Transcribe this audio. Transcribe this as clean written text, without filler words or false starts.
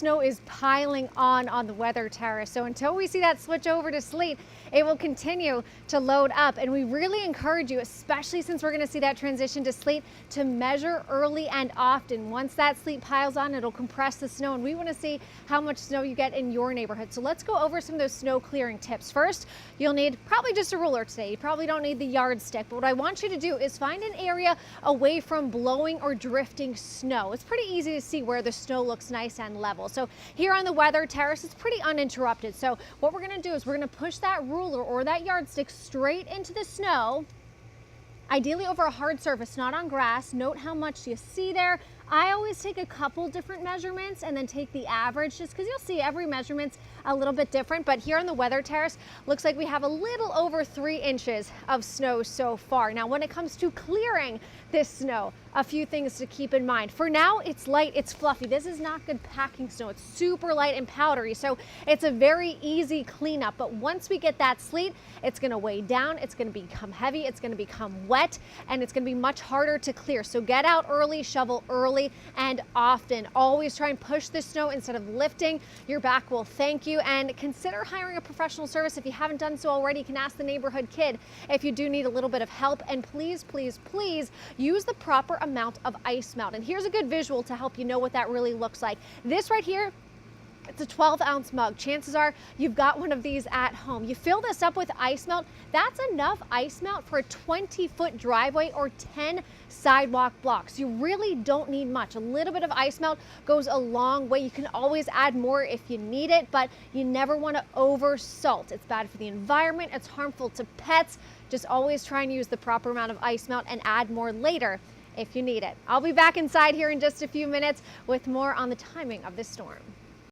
Snow is piling on the weather terrace. So until we see that switch over to sleet, it will continue to load up. And we really encourage you, especially since we're going to see that transition to sleet, to measure early and often. Once that sleet piles on, it'll compress the snow, and we want to see how much snow you get in your neighborhood. So let's go over some of those snow clearing tips. First, you'll need probably just a ruler today. You probably don't need the yardstick, but what I want you to do is find an area away from blowing or drifting snow. It's pretty easy to see where the snow looks nice and level. So here on the weather terrace, it's pretty uninterrupted. So what we're going to do is we're going to push that ruler or that yardstick straight into the snow, ideally over a hard surface, not on grass. Note how much you see there. I always take a couple different measurements and then take the average, just because you'll see every measurement's a little bit different. But here on the weather terrace, looks like we have a little over 3 inches of snow so far. Now, when it comes to clearing this snow, a few things to keep in mind. For now, it's light, it's fluffy. This is not good packing snow. It's super light and powdery, so it's a very easy cleanup. But once we get that sleet, it's gonna weigh down, it's gonna become heavy, it's gonna become wet, and it's gonna be much harder to clear. So get out early, shovel early and often. Always try and push the snow instead of lifting. Your back will thank you. And consider hiring a professional service. If you haven't done so already, you can ask the neighborhood kid if you do need a little bit of help. And please, please, please use the proper amount of ice melt. And here's a good visual to help you know what that really looks like. This right here, it's a 12-ounce mug. Chances are you've got one of these at home. You fill this up with ice melt. That's enough ice melt for a 20-foot driveway or 10 sidewalk blocks. You really don't need much. A little bit of ice melt goes a long way. You can always add more if you need it, but you never want to over salt. It's bad for the environment. It's harmful to pets. Just always try and use the proper amount of ice melt and add more later if you need it. I'll be back inside here in just a few minutes with more on the timing of this storm.